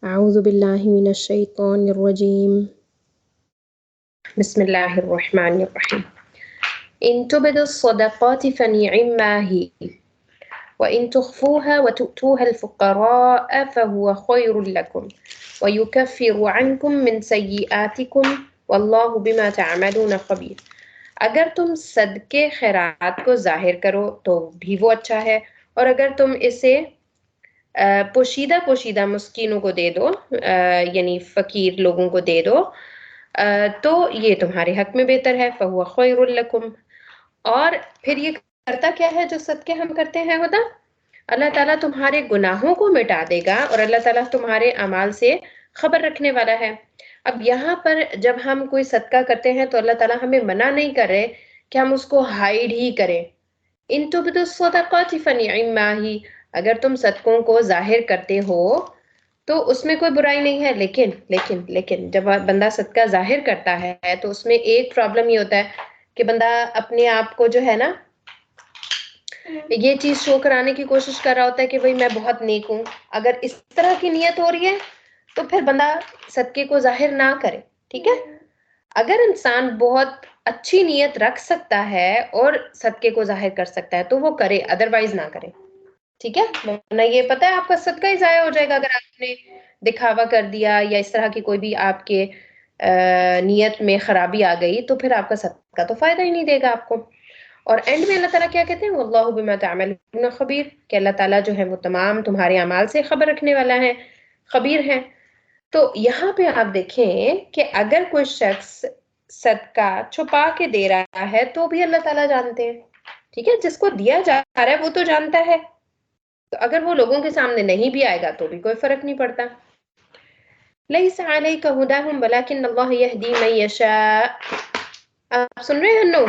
أعوذ بالله من الشيطان الرجيم بسم الله الرحمن الرحيم إن تبدوا الصدقات فنعما هي وإن تخفوها وتؤتوها الفقراء فهو خير لكم ويكفر عنكم من سيئاتكم والله بما تعملون خبير. اگر تم صدقے خیرات کو ظاہر کرو تو بھی وہ اچھا ہے، اور اگر تم اسے پوشیدہ پوشیدہ مسکینوں کو دے دو، یعنی فقیر لوگوں کو دے دو، تو یہ تمہارے حق میں بہتر ہے۔ فَهُوَ خَيْرٌ لَكُمْ۔ اور پھر یہ کرتا کیا ہے جو صدقے ہم کرتے ہیں خدا؟ اللہ تعالیٰ تمہارے گناہوں کو مٹا دے گا، اور اللہ تعالیٰ تمہارے اعمال سے خبر رکھنے والا ہے۔ اب یہاں پر جب ہم کوئی صدقہ کرتے ہیں تو اللہ تعالیٰ ہمیں منع نہیں کر رہے کہ ہم اس کو ہائیڈ ہی کریں۔ ان تبدوا الصدقات فنعما ہی، اگر تم صدقوں کو ظاہر کرتے ہو تو اس میں کوئی برائی نہیں ہے، لیکن جب بندہ صدقہ ظاہر کرتا ہے تو اس میں ایک پرابلم یہ ہوتا ہے کہ بندہ اپنے آپ کو جو ہے نا یہ چیز شو کرانے کی کوشش کر رہا ہوتا ہے کہ بھئی میں بہت نیک ہوں۔ اگر اس طرح کی نیت ہو رہی ہے تو پھر بندہ صدقے کو ظاہر نہ کرے، ٹھیک ہے؟ اگر انسان بہت اچھی نیت رکھ سکتا ہے اور صدقے کو ظاہر کر سکتا ہے تو وہ کرے، ادروائز نہ کرے، ٹھیک ہے؟ ورنہ یہ پتہ ہے آپ کا صدقہ ہی ضائع ہو جائے گا اگر آپ نے دکھاوا کر دیا یا اس طرح کی کوئی بھی آپ کے نیت میں خرابی آ گئی تو پھر آپ کا صدقہ تو فائدہ ہی نہیں دے گا آپ کو۔ اور اینڈ میں اللہ تعالیٰ کیا کہتے ہیں؟ واللہ بما تعملون خبیر، کہ اللہ تعالیٰ جو ہے وہ تمام تمہارے اعمال سے خبر رکھنے والا ہے، خبیر ہے۔ تو یہاں پہ آپ دیکھیں کہ اگر کوئی شخص صدقہ چھپا کے دے رہا ہے تو بھی اللہ تعالیٰ جانتے ہیں، ٹھیک ہے؟ جس کو دیا جا رہا ہے وہ تو جانتا ہے، تو اگر وہ لوگوں کے سامنے نہیں بھی آئے گا تو بھی کوئی فرق نہیں پڑتا۔ لیس علیک ھداھم ولکن اللہ یہدی من یشاء، آپ سن رہے ہیں نو؟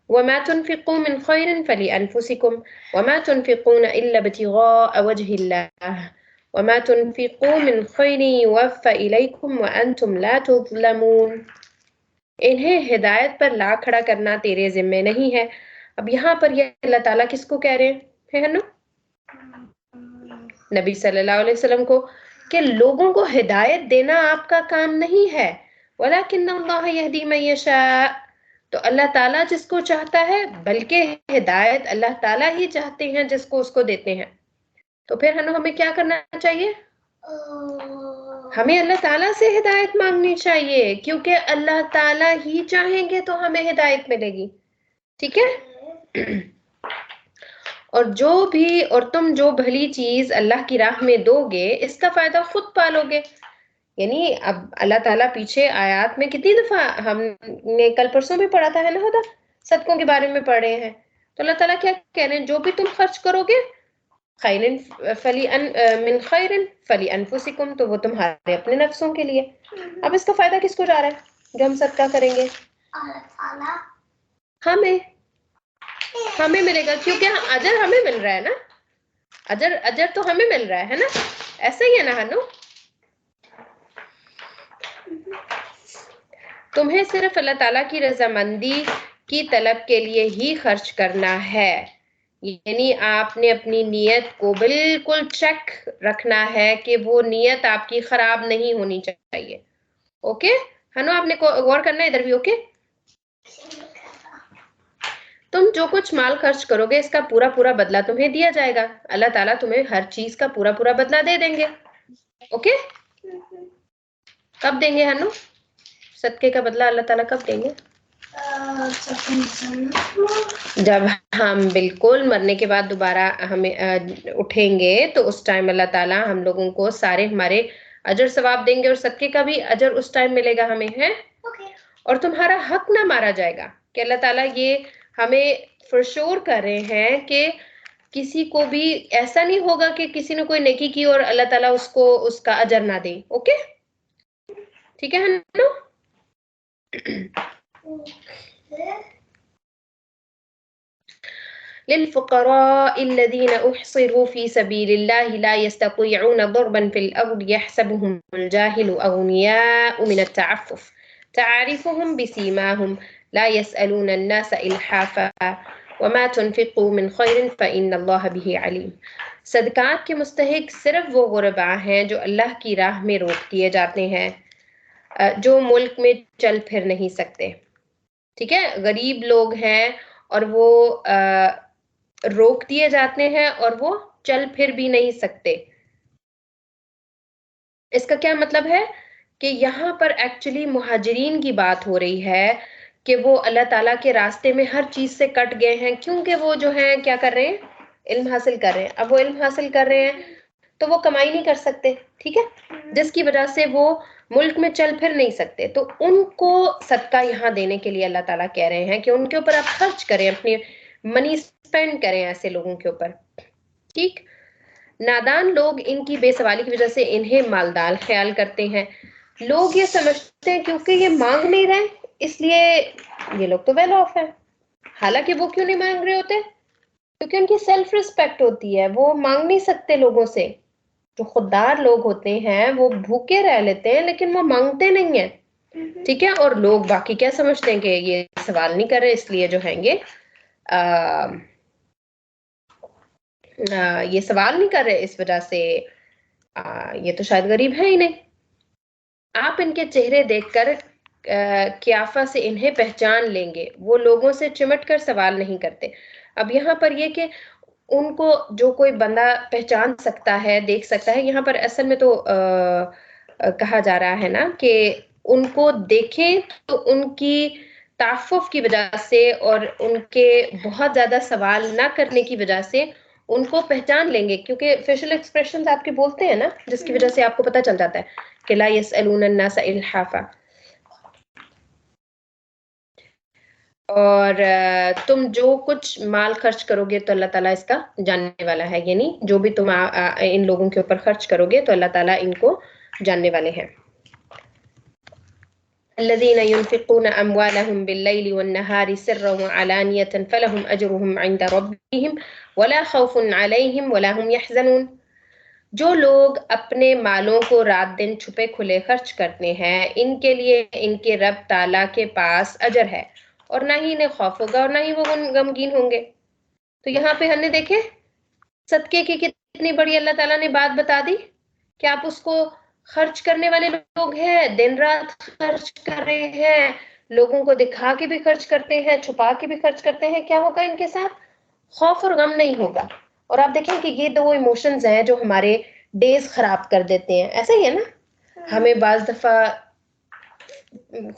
وما تنفقوا من خير فلأنفسكم وما تنفقون إلا ابتغاء وجه الله وما تنفقوا من خير يوفى إليكم وأنتم لا تظلمون۔ انہیں ہدایت پر لا کھڑا کرنا تیرے ذمے نہیں ہے۔ اب یہاں پر یہ اللہ تعالیٰ کس کو کہہ رہے ہیں نا؟ نبی صلی اللہ علیہ وسلم کو، کہ لوگوں کو ہدایت دینا آپ کا کام نہیں ہے۔ وَلَكِنَّ اللَّهَ يَهْدِي مَن يَشَاءُ، تو اللہ تعالیٰ جس کو چاہتا ہے، بلکہ ہدایت اللہ تعالیٰ ہی چاہتے ہیں جس کو اس کو دیتے ہیں۔ تو پھر ہمیں کیا کرنا چاہیے؟ ہمیں اللہ تعالیٰ سے ہدایت مانگنی چاہیے، کیونکہ اللہ تعالیٰ ہی چاہیں گے تو ہمیں ہدایت ملے گی، ٹھیک ہے؟ اور تم جو بھلی چیز اللہ کی راہ میں دو گے اس کا فائدہ خود پالو گے۔ یعنی اب اللہ تعالیٰ پیچھے آیات میں کتنی دفعہ ہم نے کل پرسوں بھی پڑھا تھا ہے نا خدا، صدقوں کے بارے میں پڑھ رہے ہیں، تو اللہ تعالیٰ کیا کہہ رہے ہیں؟ جو بھی تم خرچ کرو گے من خیر فلانفسکم، تو وہ تمہارے اپنے نفسوں کے لیے۔ اب اس کا فائدہ کس کو جا رہا ہے جو ہم صدقہ کریں گے؟ ہمیں ملے گا، کیونکہ اجر ہمیں مل رہا ہے نا، اجر تو ہمیں مل رہا ہے نا، ایسا ہی ہے نا ہنو؟ تمہیں صرف اللہ تعالیٰ کی رضامندی کی طلب کے لیے ہی خرچ کرنا ہے، یعنی آپ نے اپنی نیت کو بالکل چیک رکھنا ہے کہ وہ نیت آپ کی خراب نہیں ہونی چاہیے، اوکے؟ ہنو آپ نے غور کرنا ہے ادھر بھی، اوکے؟ تم جو کچھ مال خرچ کرو گے اس کا پورا پورا بدلہ تمہیں دیا جائے گا، اللہ تعالیٰ تمہیں ہر چیز کا پورا پورا بدلہ دے دیں گے، اوکے؟ کب دیں گے ہنو؟ صدقے کا بدلہ اللہ تعالیٰ کب دیں گے؟ جب ہم بالکل مرنے کے بعد دوبارہ ہمیں اٹھیں گے تو اس ٹائم اللہ تعالیٰ ہم لوگوں کو سارے ہمارے اجر ثواب دیں گے، اور صدقے کا بھی اجر اس ٹائم ملے گا ہمیں، ہے؟ اور تمہارا حق نہ مارا جائے گا، کہ اللہ تعالیٰ یہ ہمیں فرشور کر رہے ہیں کہ کسی کو بھی ایسا نہیں ہوگا کہ کسی نے کوئی نیکی کی اور اللہ تعالیٰ اس کو اس کا اجر نہ دے، اوکے؟ ٹھیک ہے ہنو؟ للفقراء الذين احصروا في سبيل الله لا يستطيعون ضربا في الأرض يحسبهم الجاهل أغنياء من التعفف تعرفهم بسيماهم لا يسألون الناس إلحافا وما تنفقوا من خير فإن الله به عليم۔ صدقات کے مستحق صرف وہ غربا ہیں جو اللہ کی راہ میں روک دیے جاتے ہیں، جو ملک میں چل پھر نہیں سکتے. ٹھیک ہے، غریب لوگ ہیں اور وہ روک دیے جاتے ہیں اور وہ چل پھر بھی نہیں سکتے. اس کا کیا مطلب ہے کہ یہاں پر ایکچولی مہاجرین کی بات ہو رہی ہے کہ وہ اللہ تعالیٰ کے راستے میں ہر چیز سے کٹ گئے ہیں، کیونکہ وہ جو ہیں کیا کر رہے ہیں، علم حاصل کر رہے ہیں. اب وہ علم حاصل کر رہے ہیں تو وہ کمائی نہیں کر سکتے، ٹھیک ہے، جس کی وجہ سے وہ ملک میں چل پھر نہیں سکتے. تو ان کو صدقہ یہاں دینے کے لیے اللہ تعالیٰ کہہ رہے ہیں کہ ان کے اوپر آپ خرچ کریں، اپنی منی اسپینڈ کریں ایسے لوگوں کے اوپر. ٹھیک، نادان لوگ ان کی بے سوالی کی وجہ سے انہیں مالدار خیال کرتے ہیں. لوگ یہ سمجھتے ہیں کیونکہ یہ مانگ نہیں رہے اس لیے یہ لوگ تو ویل آف ہے. حالانکہ وہ کیوں نہیں مانگ رہے ہوتے؟ کیونکہ ان کی سیلف ریسپیکٹ ہوتی ہے، وہ مانگ نہیں سکتے لوگوں سے. جو خوددار لوگ ہوتے ہیں وہ بھوکے رہ لیتے ہیں لیکن وہ مانگتے نہیں ہیں. ٹھیک ہے، اور لوگ باقی کیا سمجھتے ہیں کہ یہ سوال نہیں کر رہے اس لیے جو ہیں گے یہ سوال نہیں کر رہے، اس وجہ سے یہ تو شاید غریب ہے ہی نہیں. آپ ان کے چہرے دیکھ کر قیافہ سے انہیں پہچان لیں گے، وہ لوگوں سے چمٹ کر سوال نہیں کرتے. اب یہاں پر یہ کہ ان کو جو کوئی بندہ پہچان سکتا ہے، دیکھ سکتا ہے، یہاں پر اصل میں تو کہا جا رہا ہے نا کہ ان کو دیکھیں تو ان کی تعفف کی وجہ سے اور ان کے بہت زیادہ سوال نہ کرنے کی وجہ سے ان کو پہچان لیں گے، کیونکہ فیشل ایکسپریشنز آپ کے بولتے ہیں نا، جس کی وجہ سے آپ کو پتہ چل جاتا ہے کہ لا يسألون الناس الحافا. اور تم جو کچھ مال خرچ کرو گے تو اللہ تعالیٰ اس کا جاننے والا ہے، یعنی جو بھی تم ان لوگوں کے اوپر خرچ کرو گے تو اللہ تعالیٰ ان کو جاننے والے ہیں. الذين ينفقون أموالهم بالليل والنهار سرا وعلانية فلهم أجرهم عند ربهم ولا خوف عليهم ولا هم يحزنون. جو لوگ اپنے مالوں کو رات دن چھپے کھلے خرچ کرتے ہیں ان کے لیے ان کے رب تعالیٰ کے پاس اجر ہے اور نہ ہی انہیں خوف ہوگا اور نہ ہی وہ غمگین ہوں گے. تو یہاں پہ ہم نے دیکھے صدقے کی کتنی بڑی اللہ تعالیٰ نے بات بتا دی کہ آپ اس کو خرچ کرنے والے لوگ ہیں، دن رات خرچ کر رہے ہیں، لوگوں کو دکھا کے بھی خرچ کرتے ہیں، چھپا کے بھی خرچ کرتے ہیں. کیا ہوگا ان کے ساتھ؟ خوف اور غم نہیں ہوگا. اور آپ دیکھیں کہ یہ دو ایموشنز ہیں جو ہمارے ڈیز خراب کر دیتے ہیں. ایسا ہی ہے نا، ہمیں بعض دفعہ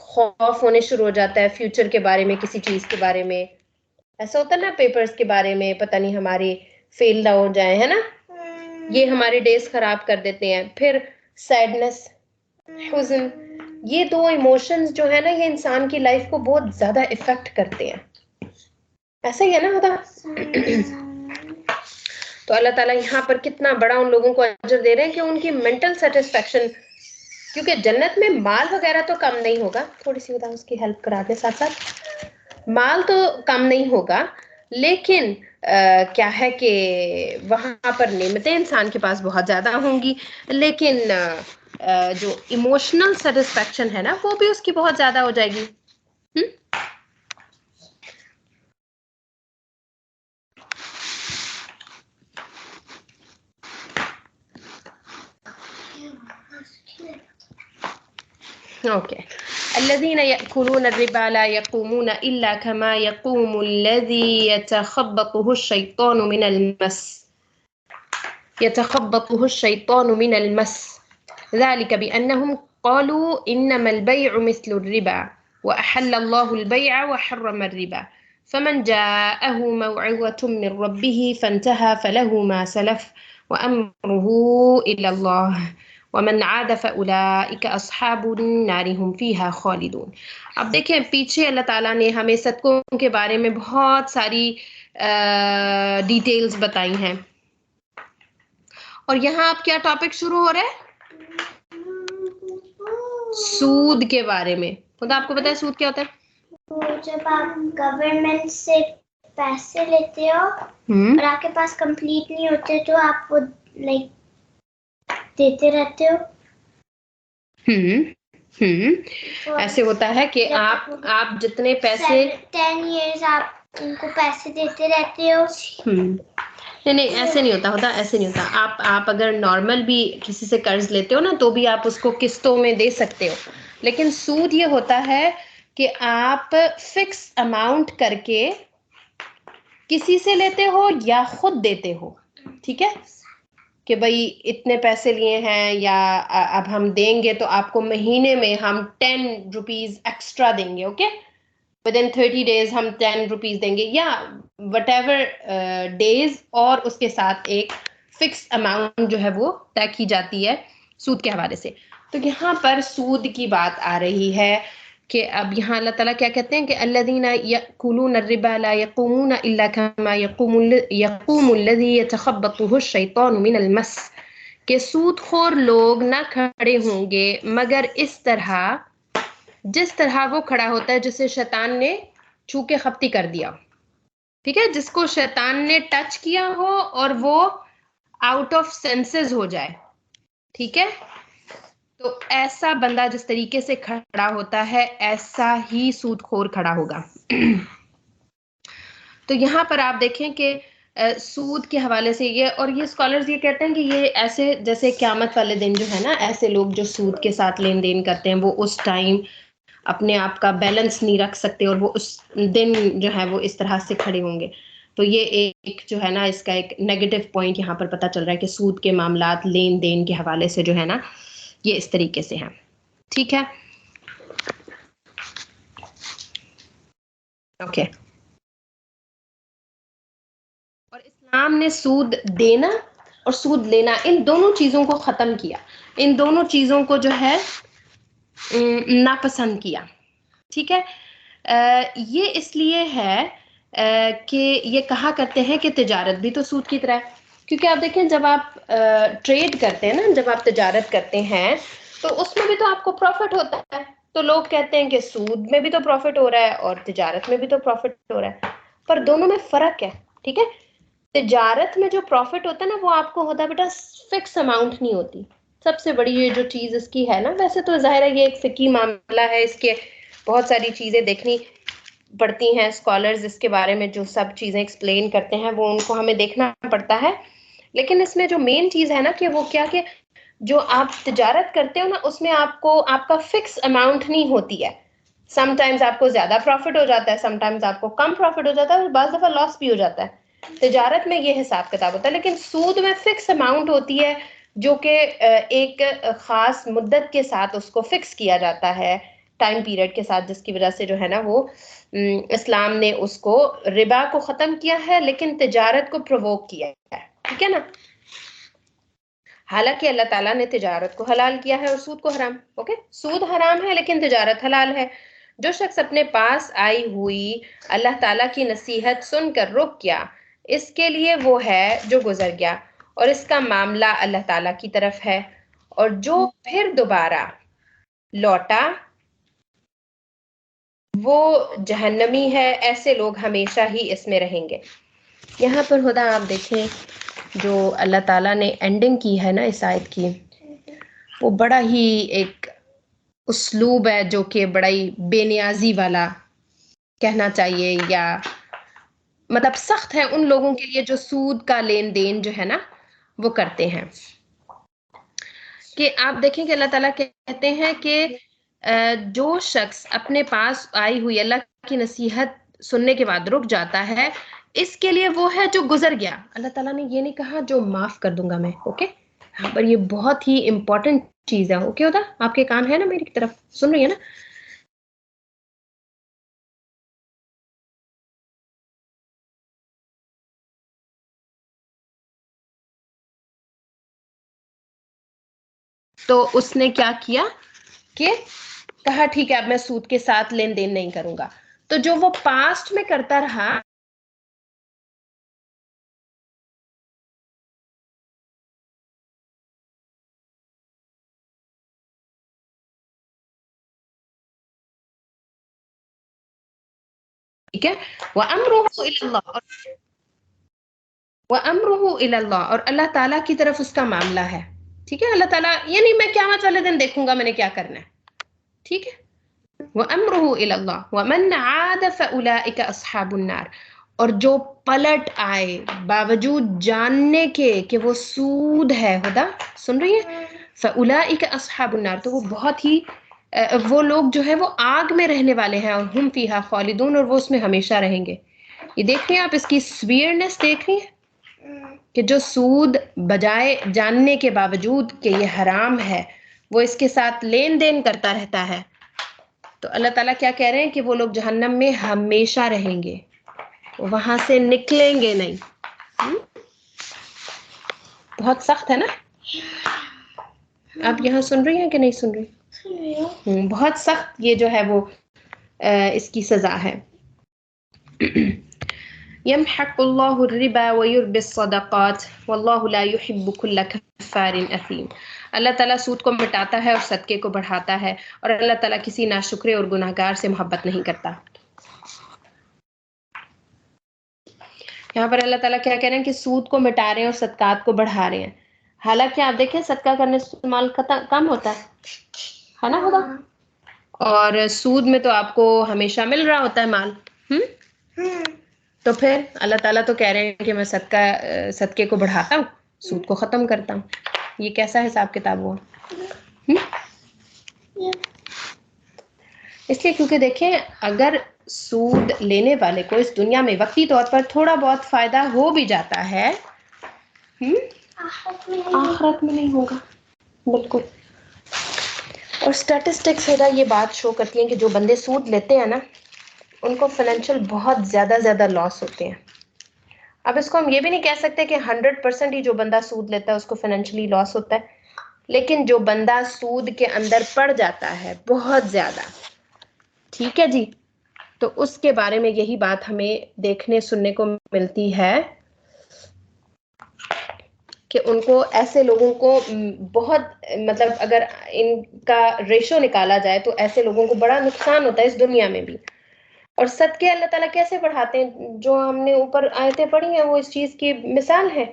خوف ہونے شروع ہو جاتا ہے فیوچر کے بارے میں، کسی چیز کے بارے میں. ایسا ہوتا ہے نا، پیپرز کے بارے میں، پتہ نہیں ہمارے فیل نہ ہو جائیں، ہے نا، یہ ہمارے ڈیز خراب کر دیتے ہیں. پھر سیڈنس، حزن، یہ دو ایموشنز جو ہے نا یہ انسان کی لائف کو بہت زیادہ افیکٹ کرتے ہیں. ایسا ہی ہے نا ہوتا. تو اللہ تعالیٰ یہاں پر کتنا بڑا ان لوگوں کو اجر دے رہے ہیں کہ ان کی مینٹل سیٹسفیکشن، کیونکہ جنت میں مال وغیرہ تو کم نہیں ہوگا. تھوڑی سی اس کی ہیلپ کرا دیں ساتھ ساتھ. مال تو کم نہیں ہوگا لیکن کیا ہے کہ وہاں پر نعمتیں انسان کے پاس بہت زیادہ ہوں گی، لیکن جو ایموشنل سیٹسفیکشن ہے نا وہ بھی اس کی بہت زیادہ ہو جائے گی. اوکے. الذين يأكلون الربا لا يقومون إلا كما يقوم الذي يتخبطه الشيطان من المس ذلك بأنهم قالوا إنما البيع مثل الربا وأحل الله البيع وحرم الربا فمن جاءه موعظة من ربه فانتهى فله ما سلف وأمره إلى الله ومن عاد فأولئك أصحاب النار هم فيها خالدون. اب دیکھیں پیچھے اللہ تعالیٰ نے ہمیں صدقوں کے بارے میں بہت ساری ڈیٹیلز بتائی ہیں، اور یہاں آپ کیا ٹاپک شروع ہو رہا ہے؟ سود کے بارے میں. خدا آپ کو پتا ہے سود کیا ہوتا ہے؟ جب آپ گورنمنٹ سے پیسے لیتے ہو اور آپ کے پاس کمپلیٹ نہیں ہوتے تو آپ وہ لائک دیتے رہتے ہو. ایسے ہوتا ہے کہ آپ جتنے پیسے 10 years آپ ان کو پیسے دیتے رہتے ہو. نہیں ایسے نہیں ہوتا ایسے نہیں ہوتا. آپ اگر نارمل بھی کسی سے قرض لیتے ہو نا تو بھی آپ اس کو قسطوں میں دے سکتے ہو. لیکن سود یہ ہوتا ہے کہ آپ فکس اماؤنٹ کر کے کسی سے لیتے ہو یا خود دیتے ہو. ٹھیک ہے کہ بھائی اتنے پیسے لیے ہیں یا اب ہم دیں گے تو آپ کو مہینے میں ہم 10 روپیز ایکسٹرا دیں گے. اوکے ودن 30 days ہم 10 روپیز دیں گے یا وٹ ایور ڈیز, اور اس کے ساتھ ایک فکس اماؤنٹ جو ہے وہ طے کی جاتی ہے سود کے حوالے سے. تو یہاں پر سود کی بات آ رہی ہے کہ اب یہاں اللہ تعالیٰ کیا کہتے ہیں کہ الذین یأکلون الربا لا یقومون الا کما یقوم الذی یتخبطہ الشیطان من المس, کہ سود خور لوگ نہ کھڑے ہوں گے مگر اس طرح جس طرح وہ کھڑا ہوتا ہے جسے شیطان نے چھو کے خپتی کر دیا. ٹھیک ہے, جس کو شیطان نے ٹچ کیا ہو اور وہ آؤٹ آف سینسز ہو جائے. ٹھیک ہے, تو ایسا بندہ جس طریقے سے کھڑا ہوتا ہے ایسا ہی سود خور کھڑا ہوگا. تو یہاں پر آپ دیکھیں کہ سود کے حوالے سے یہ, اور یہ اسکالرز یہ کہتے ہیں کہ یہ ایسے جیسے قیامت والے دن جو ہے نا, ایسے لوگ جو سود کے ساتھ لین دین کرتے ہیں وہ اس ٹائم اپنے آپ کا بیلنس نہیں رکھ سکتے اور وہ اس دن جو ہے وہ اس طرح سے کھڑے ہوں گے. تو یہ ایک جو ہے نا اس کا ایک نیگیٹو پوائنٹ یہاں پر پتہ چل رہا ہے کہ سود کے معاملات لین دین کے حوالے سے جو ہے نا یہ اس طریقے سے ہیں. ٹھیک ہے, اوکے. اور اسلام نے سود دینا اور سود لینا ان دونوں چیزوں کو ختم کیا, ان دونوں چیزوں کو جو ہے ناپسند کیا. ٹھیک ہے, یہ اس لیے ہے کہ یہ کہا کرتے ہیں کہ تجارت بھی تو سود کی طرح ہے. کیونکہ آپ دیکھیں جب آپ ٹریڈ کرتے ہیں نا, جب آپ تجارت کرتے ہیں تو اس میں بھی تو آپ کو پروفٹ ہوتا ہے. تو لوگ کہتے ہیں کہ سود میں بھی تو پروفٹ ہو رہا ہے اور تجارت میں بھی تو پروفٹ ہو رہا ہے, پر دونوں میں فرق ہے. ٹھیک ہے, تجارت میں جو پروفٹ ہوتا ہے نا وہ آپ کو ہوتا ہے بیٹا فکس اماؤنٹ نہیں ہوتی. سب سے بڑی یہ جو چیز اس کی ہے نا, ویسے تو ظاہر ہے یہ ایک فقہی معاملہ ہے, اس کے بہت ساری چیزیں دیکھنی پڑتی ہیں. اسکالرز اس کے بارے میں جو سب چیزیں ایکسپلین کرتے ہیں وہ ان کو ہمیں دیکھنا پڑتا ہے. لیکن اس میں جو مین چیز ہے نا کہ وہ کیا کہ جو آپ تجارت کرتے ہو نا اس میں آپ کو آپ کا فکس اماؤنٹ نہیں ہوتی ہے. سم ٹائمز آپ کو زیادہ پروفٹ ہو جاتا ہے, سم ٹائمز آپ کو کم پروفٹ ہو جاتا ہے, اور بعض دفعہ لاس بھی ہو جاتا ہے. تجارت میں یہ حساب کتاب ہوتا ہے, لیکن سود میں فکس اماؤنٹ ہوتی ہے جو کہ ایک خاص مدت کے ساتھ اس کو فکس کیا جاتا ہے, ٹائم پیریڈ کے ساتھ, جس کی وجہ سے جو ہے نا وہ اسلام نے اس کو ربا کو ختم کیا ہے لیکن تجارت کو پرووک کیا ہے. ٹھیک ہے نا, حالانکہ اللہ تعالیٰ نے تجارت کو حلال کیا ہے اور سود کو حرام. اوکے, سود حرام ہے لیکن تجارت حلال ہے. جو شخص اپنے پاس آئی ہوئی اللہ تعالیٰ کی نصیحت سن کر رک گیا, اس کے لیے وہ ہے جو گزر گیا اور اس کا معاملہ اللہ تعالیٰ کی طرف ہے, اور جو پھر دوبارہ لوٹا وہ جہنمی ہے, ایسے لوگ ہمیشہ ہی اس میں رہیں گے. یہاں پر خدا آپ دیکھیں جو اللہ تعالیٰ نے اینڈنگ کی ہے نا اس آیت کی, وہ بڑا ہی ایک اسلوب ہے جو کہ بڑا ہی بے نیازی والا کہنا چاہیے, یا مطلب سخت ہے ان لوگوں کے لیے جو سود کا لین دین جو ہے نا وہ کرتے ہیں. کہ آپ دیکھیں کہ اللہ تعالیٰ کہتے ہیں کہ جو شخص اپنے پاس آئی ہوئی اللہ کی نصیحت سننے کے بعد رک جاتا ہے, اس کے لیے وہ ہے جو گزر گیا. اللہ تعالیٰ نے یہ نہیں کہا جو معاف کر دوں گا میں. اوکے, یہاں پر یہ بہت ہی امپورٹنٹ چیز ہے. اوکے ہوتا, آپ کے کان ہے نا میری طرف, سن رہی ہے نا؟ تو اس نے کیا کیا کہ کہا ٹھیک ہے اب میں سود کے ساتھ لین دین نہیں کروں گا. تو جو وہ پاسٹ میں کرتا رہا ٹھیک ہے, وَأَمْرُهُ إِلَى اللَّهِ, وَأَمْرُهُ إِلَى اللَّهِ, اور اللہ تعالیٰ کی طرف اس کا معاملہ ہے. ٹھیک ہے, اللہ تعالیٰ یہ نہیں میں قیامت والے دن دیکھوں گا میں نے کیا کرنا ہے. ٹھیک ہے, وَأَمْرُهُ إِلَى اللَّهِ وَمَنْ عَادَ فَأُولَئِكَ أَصْحَابُ النَّارِ, اور جو پلٹ آئے باوجود جاننے کے کہ وہ سود ہے، خدا سن رہی ہے، فَأُولَئِكَ أَصْحَابُ النَّارِ، تو وہ بہت ہی وہ لوگ جو ہے وہ آگ میں رہنے والے ہیں، اور ہم فیہا خالدون، اور وہ اس میں ہمیشہ رہیں گے۔ یہ دیکھ رہے ہیں آپ، اس کی سویئرنس دیکھ رہی ہیں کہ جو سود بجائے جاننے کے باوجود کہ یہ حرام ہے وہ اس کے ساتھ لین دین کرتا رہتا ہے، تو اللہ تعالیٰ کیا کہہ رہے ہیں کہ وہ لوگ جہنم میں ہمیشہ رہیں گے، وہاں سے نکلیں گے نہیں۔ بہت سخت ہے نا؟ آپ یہاں سن رہی ہیں کہ نہیں سن رہی؟ بہت سخت یہ جو ہے وہ اس کی سزا ہے۔ يمحق الله الربا ويربي الصدقات والله لا يحب كل كفار اثیم، اللہ تعالیٰ سود کو مٹاتا ہے اور صدقے کو بڑھاتا ہے، اور اللہ تعالیٰ کسی ناشکرے اور گناہگار سے محبت نہیں کرتا۔ یہاں پر اللہ تعالیٰ کیا کہہ رہے ہیں کہ سود کو مٹا رہے ہیں اور صدقات کو بڑھا رہے ہیں، حالانکہ آپ دیکھیں صدقہ کرنے سے مال کم ہوتا ہے نا خدا، اور سود میں تو آپ کو ہمیشہ مل رہا ہوتا ہے مال۔ تو پھر اللہ تعالیٰ تو کہہ رہے ہیں کہ میں صدقے کو بڑھاتا ہوں، سود کو ختم کرتا ہوں۔ یہ کیسا حساب کتاب ہوا؟ اس لیے کیونکہ دیکھیں اگر سود لینے والے کو اس دنیا میں وقتی طور پر تھوڑا بہت فائدہ ہو بھی جاتا ہے، آخرت میں نہیں ہوگا۔ بالکل۔ اور اسٹیٹسٹکس یہ بات شو کرتی ہیں کہ جو بندے سود لیتے ہیں نا ان کو فائنینشیل بہت زیادہ لاس ہوتے ہیں۔ اب اس کو ہم یہ بھی نہیں کہہ سکتے کہ 100% ہی جو بندہ سود لیتا ہے اس کو فائنینشلی لاس ہوتا ہے، لیکن جو بندہ سود کے اندر پڑ جاتا ہے بہت زیادہ، ٹھیک ہے جی، تو اس کے بارے میں یہی بات ہمیں دیکھنے سننے کو ملتی ہے کہ ان کو ایسے لوگوں کو بہت مطلب اگر ان کا ریشو نکالا جائے تو ایسے لوگوں کو بڑا نقصان ہوتا ہے اس دنیا میں بھی۔ اور صدقے اللہ تعالیٰ کیسے بڑھاتے ہیں؟ جو ہم نے اوپر آیتیں پڑھی ہیں وہ اس چیز کی مثال ہے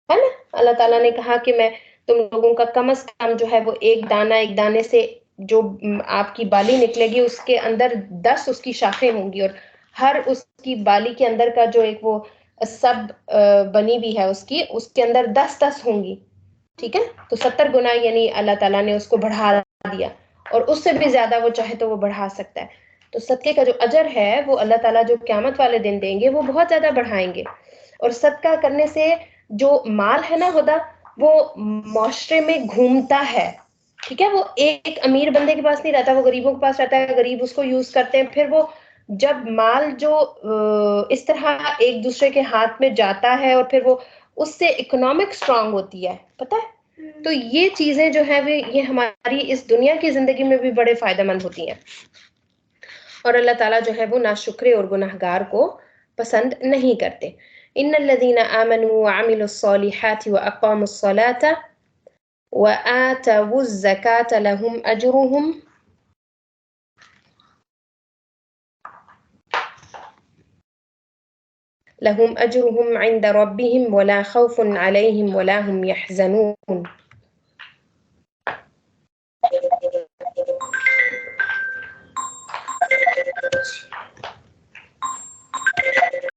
نا؟ اللہ تعالیٰ نے کہا کہ میں تم لوگوں کا کم از کم جو ہے وہ ایک دانے سے جو آپ کی بالی نکلے گی اس کے اندر 10 اس کی شاخیں ہوں گی، اور ہر اس کی بالی کے اندر کا جو ایک وہ سب بنی بھی ہے اس کے اندر 10 ہوں گی، ٹھیک ہے، تو 70 گنا یعنی اللہ تعالیٰ نے اس کو بڑھا دیا، اور اس سے بھی زیادہ وہ چاہے تو وہ بڑھا سکتا ہے۔ تو صدقے کا جو اجر ہے وہ اللہ تعالیٰ جو قیامت والے دن دیں گے وہ بہت زیادہ بڑھائیں گے۔ اور صدقہ کرنے سے جو مال ہے نا خدا وہ معاشرے میں گھومتا ہے، ٹھیک ہے، وہ ایک امیر بندے کے پاس نہیں رہتا، وہ غریبوں کے پاس رہتا ہے، غریب اس کو یوز کرتے ہیں، پھر وہ جب مال جو اس طرح ایک دوسرے کے ہاتھ میں جاتا ہے اور پھر وہ اس سے اکنامک اسٹرانگ ہوتی ہے، پتہ ہے، تو یہ چیزیں جو ہیں یہ ہماری اس دنیا کی زندگی میں بھی بڑے فائدہ مند ہوتی ہیں، اور اللہ تعالیٰ جو ہے وہ ناشکرے اور گناہگار کو پسند نہیں کرتے۔ ان الذين آمنوا وعملوا الصالحات واقاموا الصلاة وآتوا الزكاة لهم أجرهم عند ربهم ولا خوف عليهم ولا هم يحزنون۔